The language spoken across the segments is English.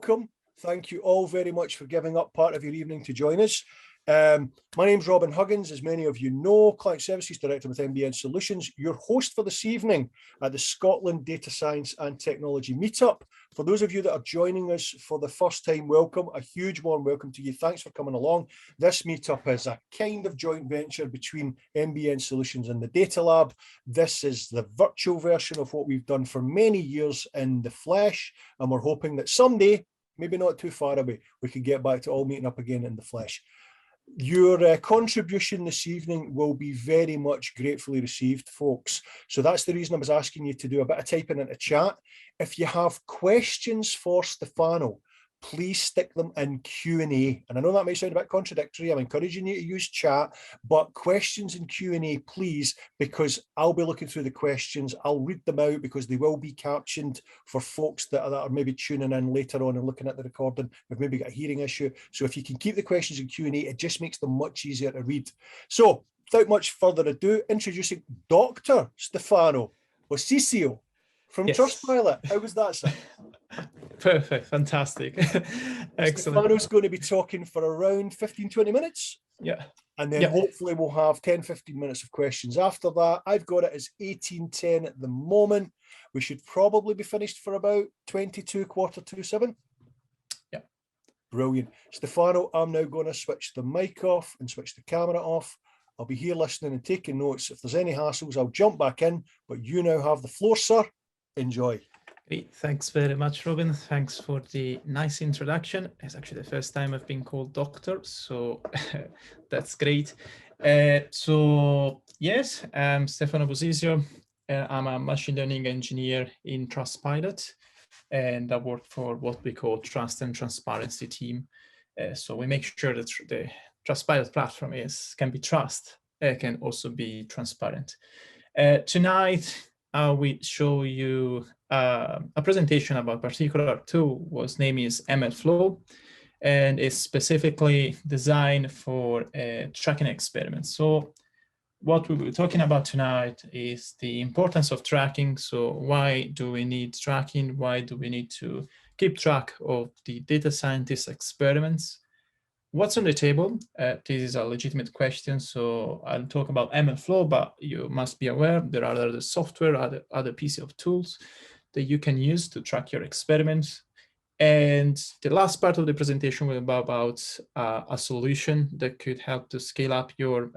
welcome. Thank you all very much for giving up part of your evening to join us. My name's Robin Huggins, as many of you know, Client Services Director with MBN Solutions, your host for this evening at the Scotland Data Science and Technology Meetup. For those of you that are joining us for the first time, welcome, a huge warm welcome to you. Thanks for coming along. This meetup is a kind of joint venture between MBN Solutions and the Data Lab. This is the virtual version of what we've done for many years in the flesh, and we're hoping that someday, maybe not too far away, we can get back to all meeting up again in the flesh. Your contribution this evening will be very much gratefully received, folks. So that's the reason I was asking you to do a bit of typing into chat. If you have questions for Stefano, please stick them in Q&A. And I know that might sound a bit contradictory. I'm encouraging you to use chat, but questions in Q&A, please, because I'll be looking through the questions. I'll read them out because they will be captioned for folks that are maybe tuning in later on and looking at the recording. We've maybe got a hearing issue. So if you can keep the questions in Q&A, it just makes them much easier to read. So without much further ado, introducing Dr. Stefano Bosisio from Trustpilot. How was that, sir? Perfect, fantastic. Excellent. Stefano's going to be talking for around 15-20 minutes. Yeah. And then hopefully we'll have 10-15 minutes of questions after that. I've got it as 18:10 at the moment. We should probably be finished for about 22, 7:15. Yeah. Brilliant. Stefano, I'm now going to switch the mic off and switch the camera off. I'll be here listening and taking notes. If there's any hassles, I'll jump back in, but you now have the floor, sir. Enjoy. Great. Thanks very much, Robin. Thanks for the nice introduction. It's actually the first time I've been called doctor, so that's great. So yes, I'm Stefano Bosisio. I'm a machine learning engineer in Trustpilot, and I work for what we call Trust and Transparency team. So we make sure that the Trustpilot platform can be can also be transparent. Tonight, I will show you a presentation about a particular tool whose name is MLflow, and is specifically designed for tracking experiments. So what we will be talking about tonight is the importance of tracking. So why do we need tracking? Why do we need to keep track of the data scientist experiments? What's on the table? This is a legitimate question, so I'll talk about MLflow, but you must be aware there are other software, other piece of tools that you can use to track your experiments. And the last part of the presentation will be about a solution that could help to scale up your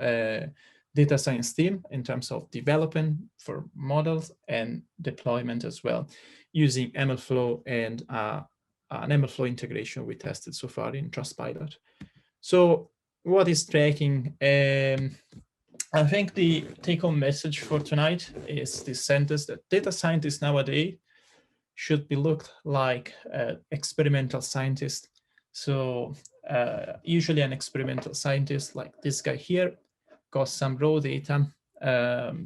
data science team in terms of development for models and deployment as well, using MLflow and an MLflow integration we tested so far in Trustpilot. So what is tracking? I think the take-home message for tonight is this sentence that data scientists nowadays should be looked like experimental scientists. So usually an experimental scientist like this guy here got some raw data.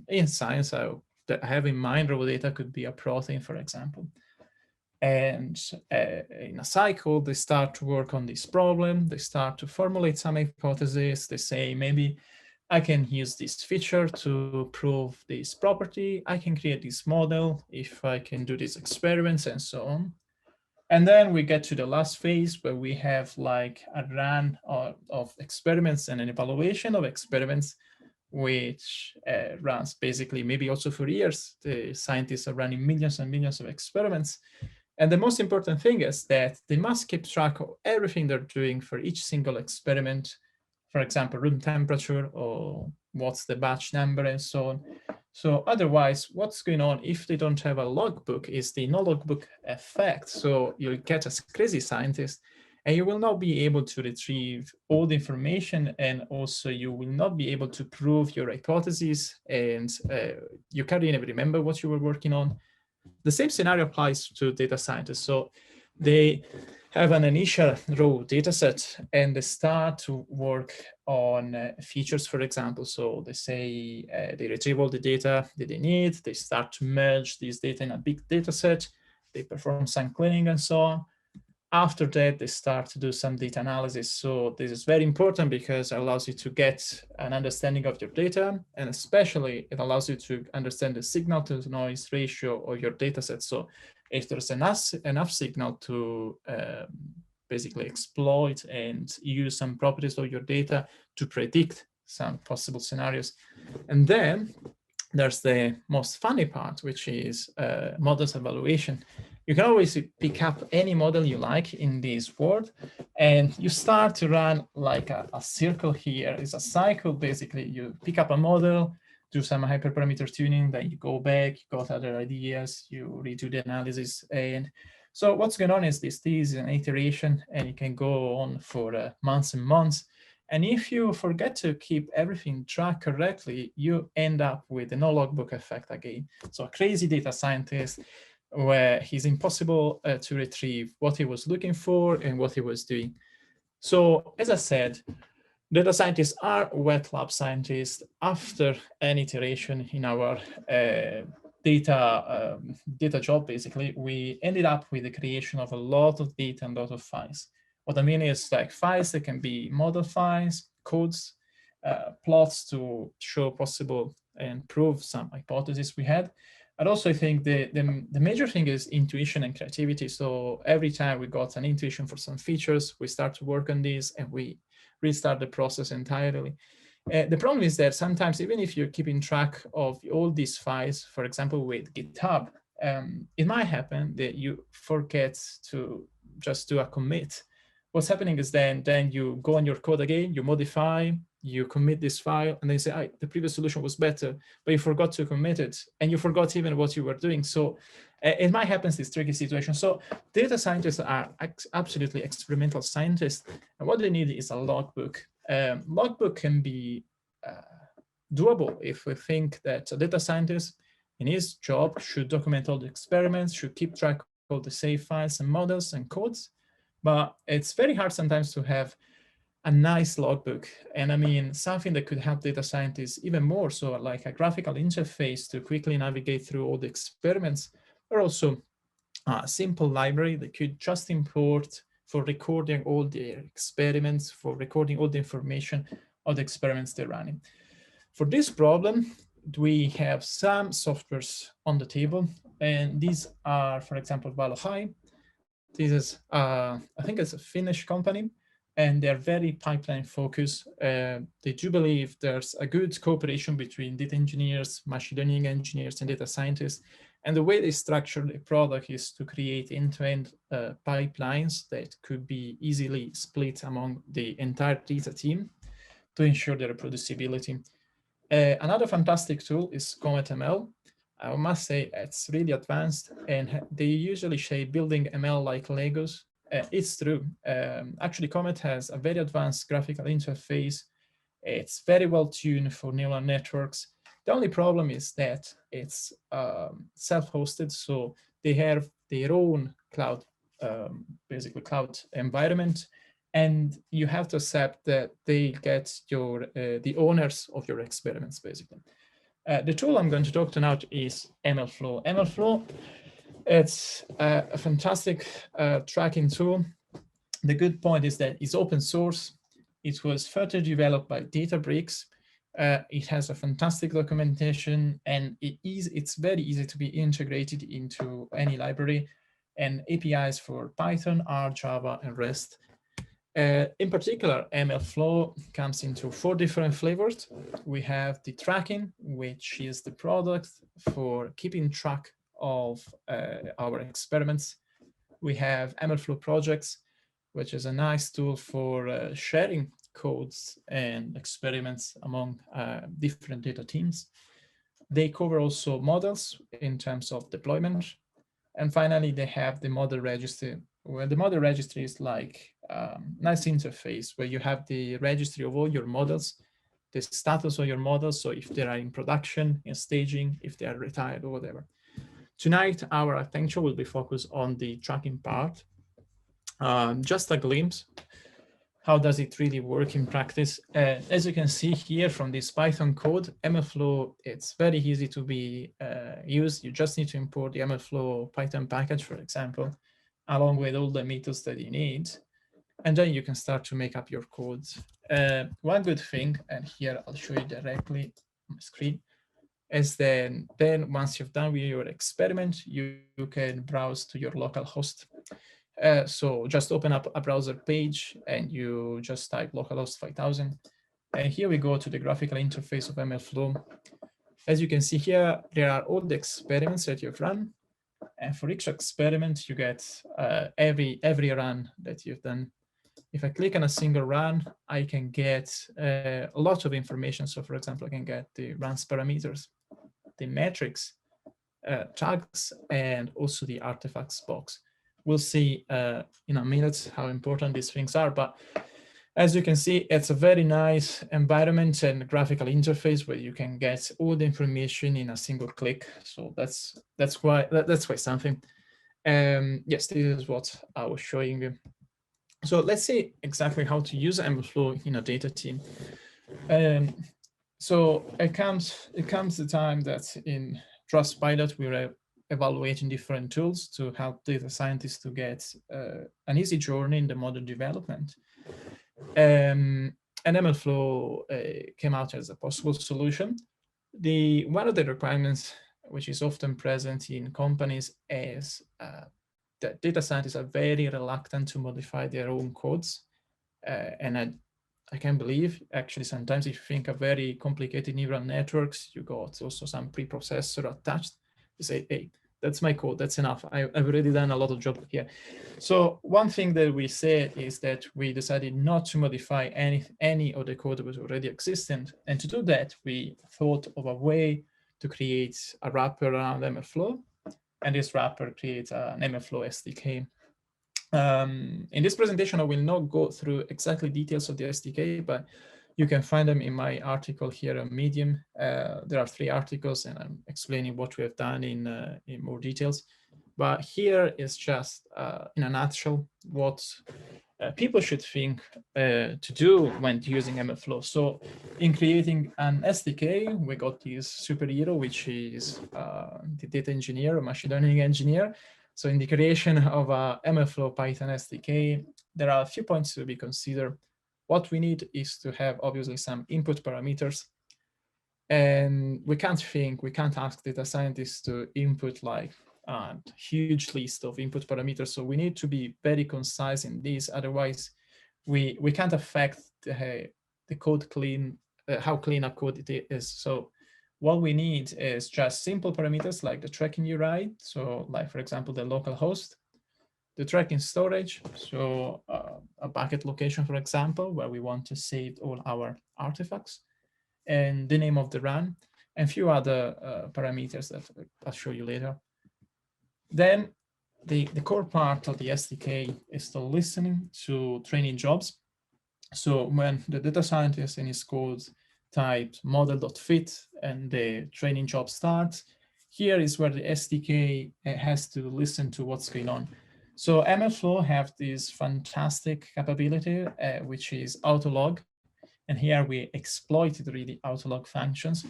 In science, I have in mind raw data could be a protein, for example. And in a cycle, they start to work on this problem. They start to formulate some hypotheses. They say, maybe I can use this feature to prove this property. I can create this model if I can do these experiments and so on. And then we get to the last phase where we have like a run of experiments and an evaluation of experiments, which runs basically maybe also for years. The scientists are running millions and millions of experiments. And the most important thing is that they must keep track of everything they're doing for each single experiment. For example, room temperature or what's the batch number and so on. So otherwise, what's going on if they don't have a logbook is the no logbook effect. So you'll get a crazy scientist and you will not be able to retrieve all the information, and also you will not be able to prove your hypotheses, and you can't even remember what you were working on. The same scenario applies to data scientists. So they have an initial raw data set and they start to work on features, for example. So they say they retrieve all the data that they need. They start to merge these data in a big data set. They perform some cleaning and so on. After that, they start to do some data analysis. So this is very important because it allows you to get an understanding of your data, and especially it allows you to understand the signal to noise ratio of your data set. So if there's enough signal to basically exploit and use some properties of your data to predict some possible scenarios. And then there's the most funny part, which is models evaluation. You can always pick up any model you like in this world, and you start to run like a circle here. It's a cycle, basically. You pick up a model, do some hyperparameter tuning, then you go back, you got other ideas, you redo the analysis. And so what's going on is this is an iteration, and it can go on for months and months. And if you forget to keep everything tracked correctly, you end up with the no logbook effect again. So a crazy data scientist where he's impossible to retrieve what he was looking for and what he was doing. So as I said, data scientists are wet lab scientists. After an iteration in our data job, basically, we ended up with the creation of a lot of data and a lot of files. What I mean is like files that can be model files, codes, plots to show possible and prove some hypotheses we had. And also I think the major thing is intuition and creativity. So every time we got an intuition for some features, we start to work on this and we restart the process entirely. The problem is that sometimes, even if you're keeping track of all these files, for example, with GitHub, it might happen that you forget to just do a commit. What's happening is then you go on your code again, you modify, you commit this file, and then you say, the previous solution was better, but you forgot to commit it, and you forgot even what you were doing. So it might happen, this tricky situation. So data scientists are absolutely experimental scientists, and what they need is a logbook. Logbook can be doable if we think that a data scientist in his job should document all the experiments, should keep track of all the save files and models and codes. But it's very hard sometimes to have a nice logbook. And I mean, something that could help data scientists even more. So like a graphical interface to quickly navigate through all the experiments, or also a simple library that could just import for recording all the experiments, for recording all the information of the experiments they're running. For this problem, we have some softwares on the table, and these are, for example, visualise. This is, I think it's a Finnish company, and they're very pipeline focused. They do believe there's a good cooperation between data engineers, machine learning engineers, and data scientists. And the way they structure the product is to create end-to-end pipelines that could be easily split among the entire data team to ensure their reproducibility. Another fantastic tool is Comet ML. I must say it's really advanced, and they usually say building ML like Legos. It's true. Actually, Comet has a very advanced graphical interface. It's very well tuned for neural networks. The only problem is that it's self-hosted, so they have their own cloud, basically cloud environment, and you have to accept that they get your the owners of your experiments, basically. The tool I'm going to talk to now is MLflow. MLflow, it's a fantastic tracking tool. The good point is that it's open source. It was further developed by Databricks. It has a fantastic documentation, and it's very easy to be integrated into any library, and APIs for Python, R, Java, and REST. In particular, MLflow comes into 4 different flavors. We have the tracking, which is the product for keeping track of our experiments. We have MLflow projects, which is a nice tool for sharing codes and experiments among different data teams. They cover also models in terms of deployment. And finally, they have the model registry, where the model registry is like a nice interface where you have the registry of all your models, the status of your models, so if they are in production, in staging, if they are retired or whatever. Tonight, our attention will be focused on the tracking part. Just a glimpse. How does it really work in practice? As you can see here from this Python code, MLflow, it's very easy to be used. You just need to import the MLflow Python package, for example, along with all the methods that you need. And then you can start to make up your codes. One good thing, and here I'll show you directly on the screen, then once you've done with your experiment, you can browse to your local host. So just open up a browser page and you just type localhost 5000. And here we go to the graphical interface of MLflow. As you can see here, there are all the experiments that you've run. And for each experiment, you get every run that you've done. If I click on a single run, I can get a lot of information. So for example, I can get the runs parameters, the metrics, tags, and also the artifacts box. We'll see in a minute how important these things are, but as you can see, it's a very nice environment and graphical interface where you can get all the information in a single click. So that's quite something. Yes, this is what I was showing you. So let's see exactly how to use MLflow in a data team. So it comes the time that in Trustpilot we're evaluating different tools to help data scientists to get an easy journey in the model development. And MLflow came out as a possible solution. One of the requirements which is often present in companies is that data scientists are very reluctant to modify their own codes. And I can't believe, actually, sometimes if you think of very complicated neural networks, you got also some preprocessor attached. You say, hey, that's my code, that's enough. I've already done a lot of job here. So one thing that we said is that we decided not to modify any of the code that was already existent. And to do that, we thought of a way to create a wrapper around MLflow. And this wrapper creates an MLflow SDK. In this presentation, I will not go through exactly details of the SDK, but you can find them in my article here on Medium. There are 3 articles, and I'm explaining what we have done in more details. But here is just, in a nutshell, what people should think to do when using MLflow. So in creating an SDK, we got this superhero, which is the data engineer or machine learning engineer. So in the creation of a MLflow Python SDK, there are a few points to be considered. What we need is to have obviously some input parameters. And we can't ask data scientists to input like a huge list of input parameters. So we need to be very concise in this. Otherwise, we can't affect the code clean, how clean a code it is. So what we need is just simple parameters like the tracking you write. So like, for example, the local host, the tracking storage. So a bucket location, for example, where we want to save all our artifacts, and the name of the run, and a few other parameters that I'll show you later. Then the core part of the SDK is the listening to training jobs. So when the data scientist in his code types model.fit and the training job starts, here is where the SDK has to listen to what's going on. So MLflow have this fantastic capability, which is autolog. And here we exploited really autolog functions.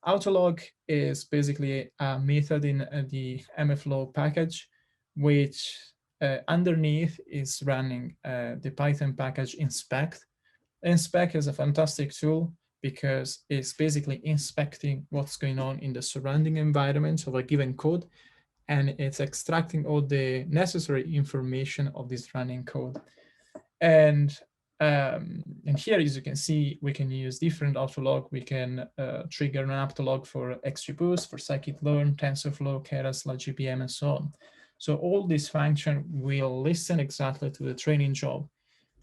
Autolog is basically a method in the MLflow package, which underneath is running the Python package inspect. Inspect is a fantastic tool because it's basically inspecting what's going on in the surrounding environment of a given code, and it's extracting all the necessary information of this running code. And here, as you can see, we can use different autolog. We can trigger an autolog for XGBoost, for scikit-learn, TensorFlow, Keras, LGPM, and so on. So all these functions will listen exactly to the training job,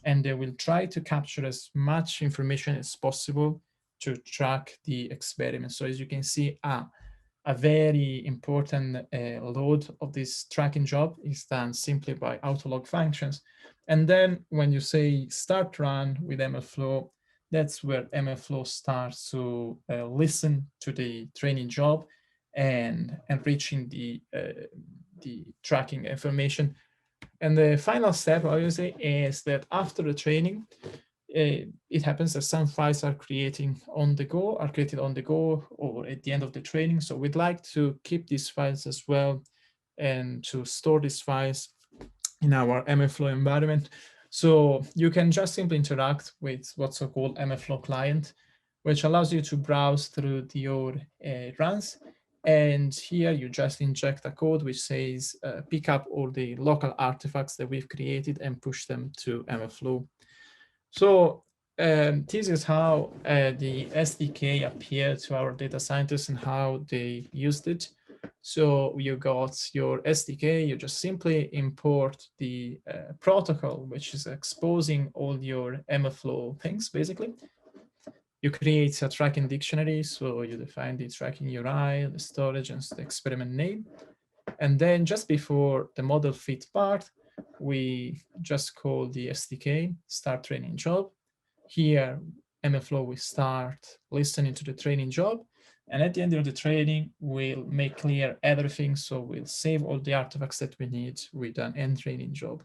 and they will try to capture as much information as possible to track the experiment. So as you can see, a very important load of this tracking job is done simply by autolog functions. And then when you say start run with MLflow, that's where MLflow starts to listen to the training job and reaching the tracking information. And the final step, obviously, is that after the training, it happens that some files are created on the go or at the end of the training. So we'd like to keep these files as well and to store these files in our MLflow environment. So you can just simply interact with what's called MLflow client. which allows you to browse through your runs. And here you just inject a code which says pick up all the local artifacts that we've created and push them to MLflow. So this is how the SDK appeared to our data scientists and how they used it. So you got your SDK, you just simply import the protocol, which is exposing all your MLflow things, basically. You create a tracking dictionary, so you define the tracking URI, the storage, and the experiment name. And then just before the model fit part, we just call the SDK start training job. Here, MLflow will start listening to the training job. And at the end of the training, we'll make clear everything. So we'll save all the artifacts that we need with an end training job.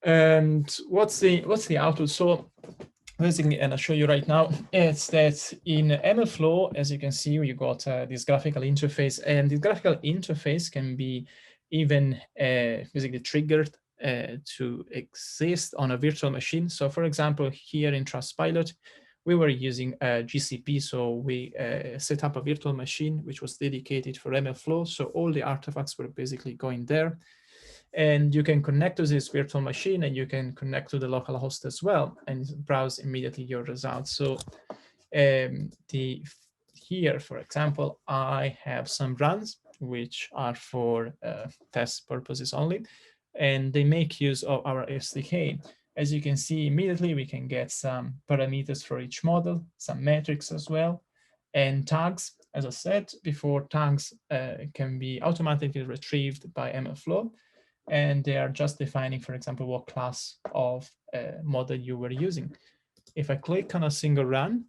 And what's the output? So basically, and I'll show you right now, it's that in MLflow, as you can see, you got this graphical interface, and the graphical interface can be even basically triggered to exist on a virtual machine. So for example, here in Trustpilot, we were using GCP, so we set up a virtual machine which was dedicated for MLflow. So all the artifacts were basically going there. And you can connect to this virtual machine, and you can connect to the local host as well and browse immediately your results. So here, for example, I have some runs which are for test purposes only, and they make use of our SDK. As you can see, immediately we can get some parameters for each model, some metrics as well, and tags. As I said before, tags can be automatically retrieved by MLflow. And they are just defining, for example, what class of model you were using. If I click on a single run,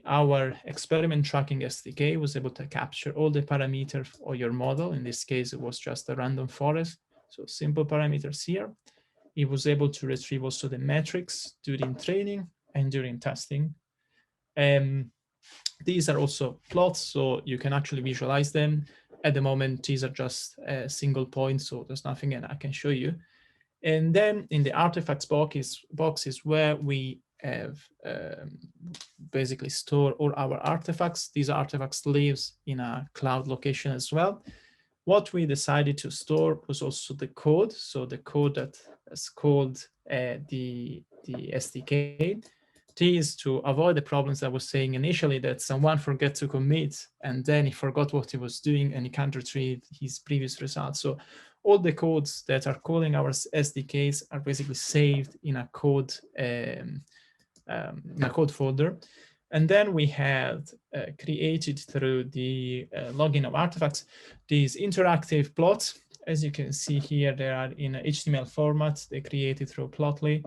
our experiment tracking SDK was able to capture all the parameters of your model. In this case, it was just a random forest, so simple parameters here. It was able to retrieve also the metrics during training and during testing. These are also plots, so you can actually visualize them. At the moment, these are just single points, so there's nothing I can show you. And then in the artifacts box is where we have basically store all our artifacts. These artifacts lives in a cloud location as well. What we decided to store was also the code. So the code that is called the SDK. Is to avoid the problems I was saying initially, that someone forget to commit and then he forgot what he was doing and he can't retrieve his previous results. So all the codes that are calling our SDKs are basically saved in a code folder. And then we had created through the login of artifacts these interactive plots. As you can see here, they are in HTML format. They created through Plotly.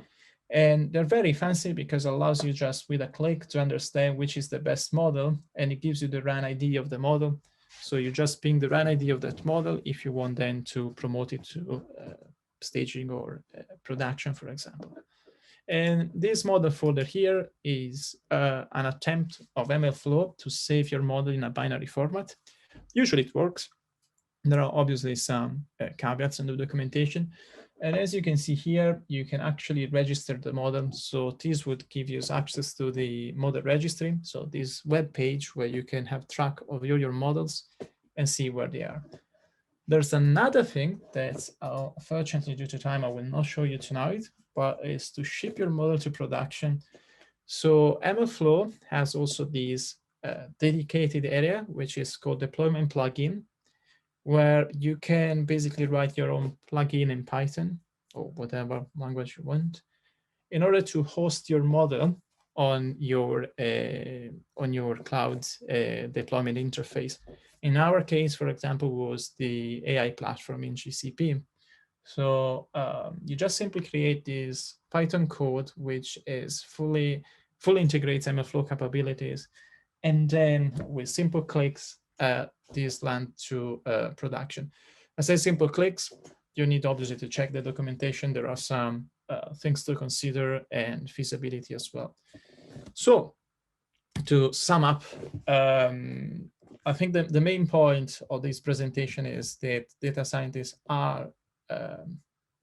And they're very fancy because it allows you just with a click to understand which is the best model, and it gives you the run ID of the model. So you just ping the run ID of that model if you want then to promote it to staging or production, for example. And this model folder here is an attempt of MLflow to save your model in a binary format. Usually it works. There are obviously some caveats in the documentation. And as you can see here, you can actually register the model. So this would give you access to the model registry. So this web page where you can have track of your models and see where they are. There's another thing that, unfortunately, due to time, I will not show you tonight, but is to ship your model to production. So MLflow has also this dedicated area, which is called deployment plugin, where you can basically write your own plugin in Python or whatever language you want in order to host your model on your cloud deployment interface. In our case, for example, was the AI platform in GCP. So you just simply create this Python code, which is fully integrates MLflow capabilities. And then with simple clicks, these land to production. I say simple clicks, you need obviously to check the documentation. There are some things to consider and feasibility as well. So to sum up, I think that the main point of this presentation is that data scientists are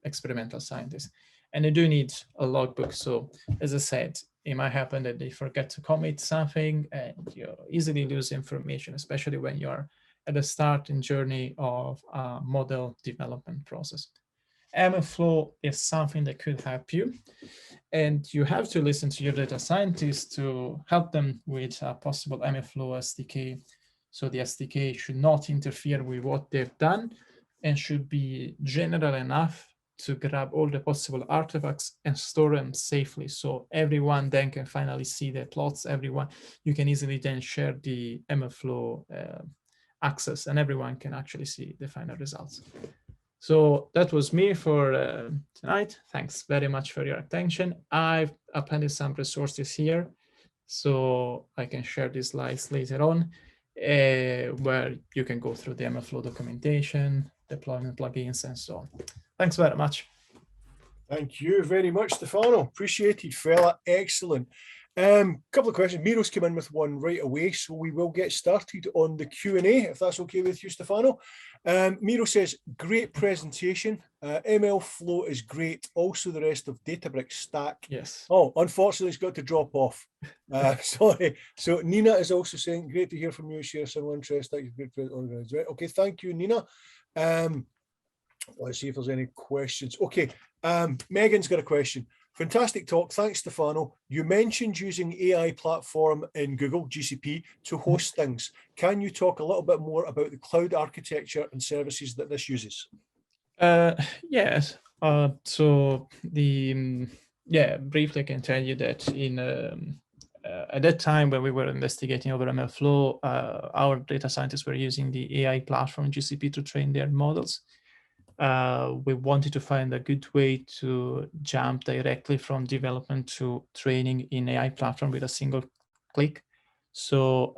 experimental scientists, and they do need a logbook. So as I said, it might happen that they forget to commit something and you easily lose information, especially when you're at the starting journey of a model development process. MLflow is something that could help you, and you have to listen to your data scientists to help them with a possible MLflow SDK. So the SDK should not interfere with what they've done and should be general enough to grab all the possible artifacts and store them safely. So everyone then can finally see the plots, you can easily then share the MLflow access and everyone can actually see the final results. So that was me for tonight. Thanks very much for your attention. I've appended some resources here, so I can share these slides later on, where you can go through the MLflow documentation, deployment plugins, and so on. Thanks very much. Thank you very much, Stefano. Appreciated, fella. Excellent. Couple of questions. Miro's come in with one right away, so we will get started on the Q&A, if that's okay with you, Stefano. Miro says, great presentation. MLflow is great. Also the rest of Databricks stack. Yes. Oh, unfortunately, it's got to drop off. Sorry. So Nina is also saying, great to hear from you, share similar interest. Okay, thank you, Nina. Let's see if there's any questions. Okay, Megan's got a question. Fantastic talk. Thanks, Stefano. You mentioned using AI platform in Google, GCP, to host things. Can you talk a little bit more about the cloud architecture and services that this uses? Yes. So briefly I can tell you that in at that time when we were investigating over MLflow, our data scientists were using the AI platform GCP to train their models. We wanted to find a good way to jump directly from development to training in AI platform with a single click. So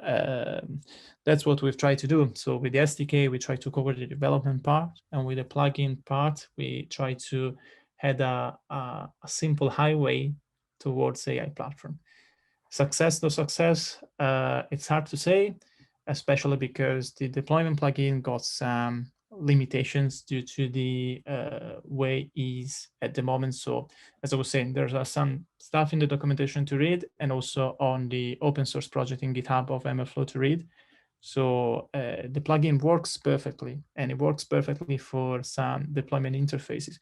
that's what we've tried to do. So with the SDK, we try to cover the development part, and with the plugin part, we try to head a simple highway towards AI platform. Success, no success, it's hard to say, especially because the deployment plugin got some limitations due to the way it is at the moment. So as I was saying, there's some stuff in the documentation to read and also on the open source project in GitHub of MLflow to read. So the plugin works perfectly, and it works perfectly for some deployment interfaces.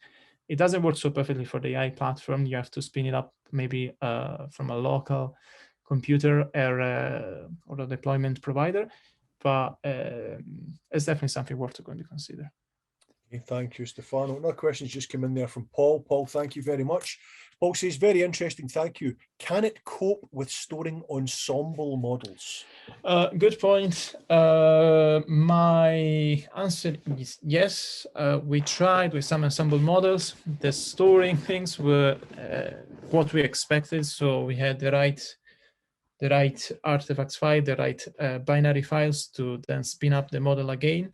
It doesn't work so perfectly for the AI platform. You have to spin it up maybe from a local computer or a deployment provider, but it's definitely something worth going to consider. Okay, thank you, Stefano. Another question's just come in there from Paul. Paul, thank you very much. Paul says, very interesting, thank you. Can it cope with storing ensemble models? Good point. My answer is yes. We tried with some ensemble models. The storing things were what we expected. So we had the right artifacts file, the right binary files to then spin up the model again.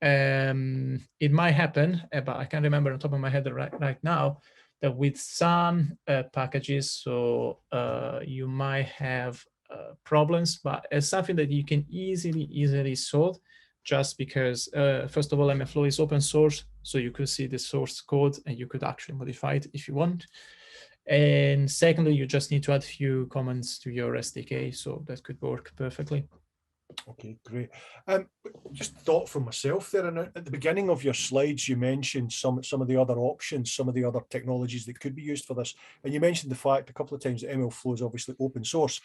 It might happen, but I can't remember on top of my head right now, that with some packages, so you might have problems, but it's something that you can easily solve, just because first of all, MLflow is open source, so you could see the source code and you could actually modify it if you want. And secondly, you just need to add a few comments to your SDK, so that could work perfectly. Okay, great. Just thought for myself there, and at the beginning of your slides, you mentioned some of the other options, some of the other technologies that could be used for this, and you mentioned the fact a couple of times that MLflow is obviously open source.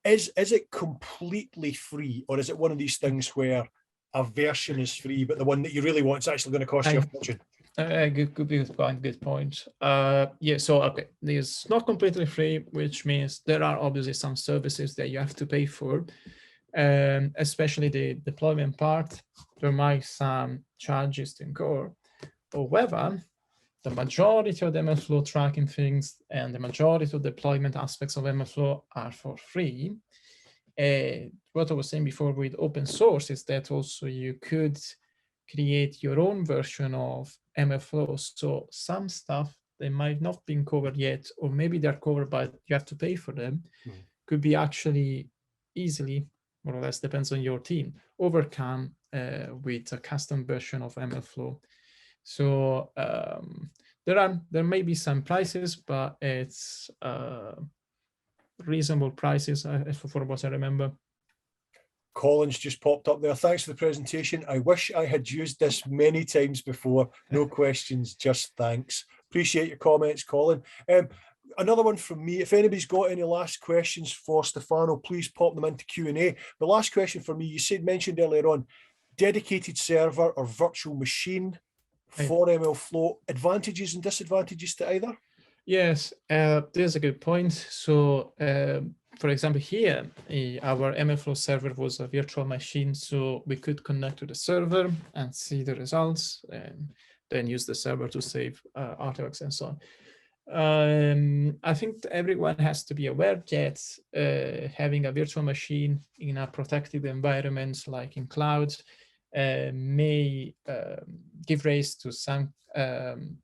Is it completely free, or is it one of these things where a version is free, but the one that you really want is actually going to cost you a fortune? Good point. Yeah, so okay, it's not completely free, which means there are obviously some services that you have to pay for. Especially the deployment part, there might be some charges to incur. However, the majority of the MLflow tracking things and the majority of deployment aspects of MLflow are for free. What I was saying before with open source is that also you could create your own version of MLflow. So some stuff they might not be covered yet, or maybe they're covered but you have to pay for them, could be actually easily, more or less depends on your team, overcome with a custom version of MLflow. So there may be some prices, but it's reasonable prices for what I remember. Colin's just popped up there. Thanks for the presentation. I wish I had used this many times before. No questions, just thanks. Appreciate your comments, Colin. Another one from me. If anybody's got any last questions for Stefano, please pop them into Q&A. The last question for me, you mentioned earlier on, dedicated server or virtual machine for MLflow, advantages and disadvantages to either? Yes, there's a good point. So, for example, here, our MLflow server was a virtual machine, so we could connect to the server and see the results, and then use the server to save artifacts and so on. I think everyone has to be aware that having a virtual machine in a protected environment, like in cloud, may give rise to some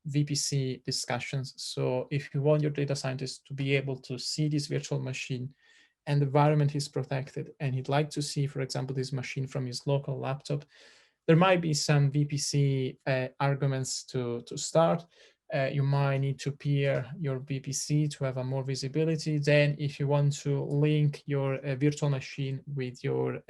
VPC discussions. So if you want your data scientists to be able to see this virtual machine and the environment is protected, and he'd like to see, for example, this machine from his local laptop, there might be some VPC arguments to start. You might need to peer your VPC to have a more visibility. Then if you want to link your virtual machine with your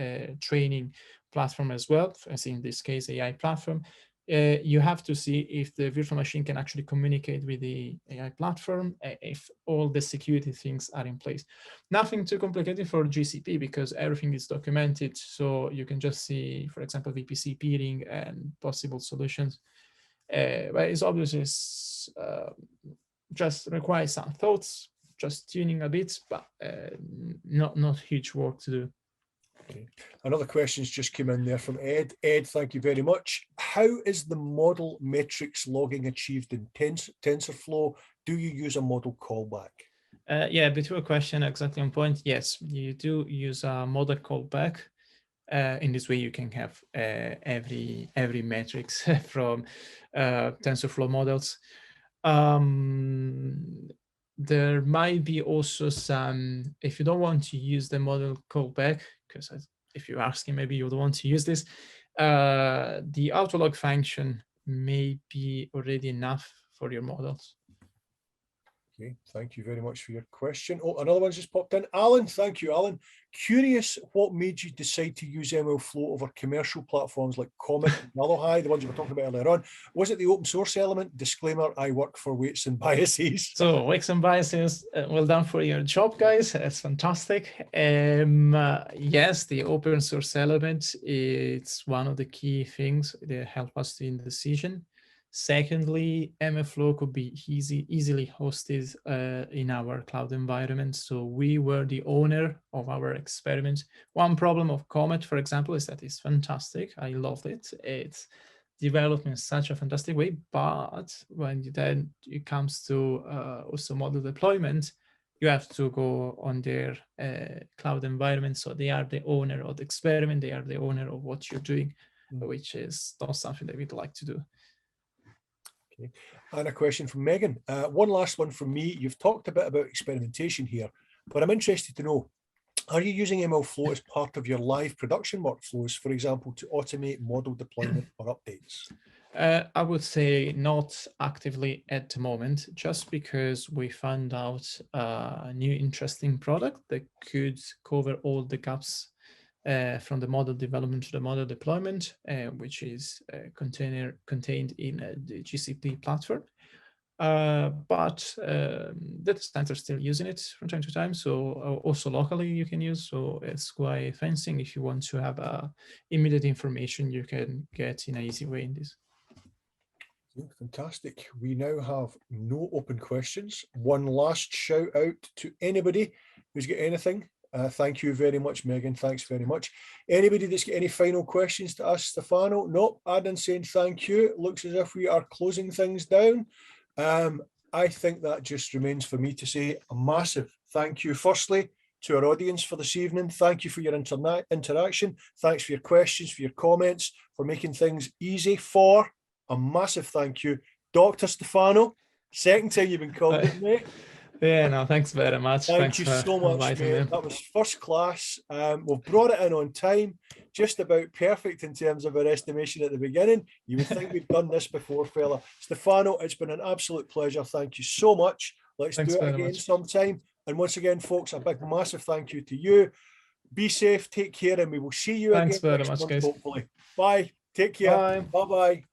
training platform as well, as in this case, AI platform, you have to see if the virtual machine can actually communicate with the AI platform, if all the security things are in place. Nothing too complicated for GCP because everything is documented. So you can just see, for example, VPC peering and possible solutions. But it's obviously just requires some thoughts, just tuning a bit, but not huge work to do. Okay. Another question's just come in there from Ed. Ed, thank you very much. How is the model metrics logging achieved in TensorFlow? Do you use a model callback? Yeah, between a question exactly on point. Yes, you do use a model callback. In this way, you can have every metrics from TensorFlow models. There might be also some, if you don't want to use the model callback, because if you're asking, maybe you don't want to use this, the autolog function may be already enough for your models. Okay, thank you very much for your question. Oh, another one's just popped in. Alan, thank you, Alan. Curious what made you decide to use MLflow over commercial platforms like Comet and MLOHI, the ones we were talking about earlier on. Was it the open source element? Disclaimer, I work for Weights and Biases. So Weights and Biases, well done for your job, guys. That's fantastic. Yes, the open source element, it's one of the key things that help us in the decision. Secondly, MLflow could be easily hosted in our cloud environment. So we were the owner of our experiment. One problem of Comet, for example, is that it's fantastic. I love it. It's developed in such a fantastic way. But when it comes to also model deployment, you have to go on their cloud environment. So they are the owner of the experiment. They are the owner of what you're doing, which is not something that we'd like to do. Okay. And a question from Megan. One last one from me. You've talked a bit about experimentation here, but I'm interested to know, are you using MLflow as part of your live production workflows, for example, to automate model deployment or updates? I would say not actively at the moment, just because we found out a new interesting product that could cover all the gaps from the model development to the model deployment, which is contained in the GCP platform. But data scientists are still using it from time to time. So also locally you can use. So it's quite fancy. If you want to have immediate information, you can get in an easy way in this. Fantastic. We now have no open questions. One last shout out to anybody who's got anything. Thank you very much, Megan. Thanks very much. Anybody that's got any final questions to ask Stefano? Nope. Adam saying thank you. It looks as if we are closing things down. I think that just remains for me to say a massive thank you, firstly, to our audience for this evening. Thank you for your interaction. Thanks for your questions, for your comments, for making things easy. For a massive thank you, Dr. Stefano. Second time you've been called it, mate. Yeah, no, thanks very much. Thank you so much, mate. That was first class. We've brought it in on time, just about perfect in terms of our estimation at the beginning. You would think we've done this before, fella. Stefano, it's been an absolute pleasure. Thank you so much. Let's do it again sometime. And once again, folks, a big, massive thank you to you. Be safe, take care, and we will see you Thanks again very next much, month, guys. hopefully. Bye. Take care. Bye. Bye-bye.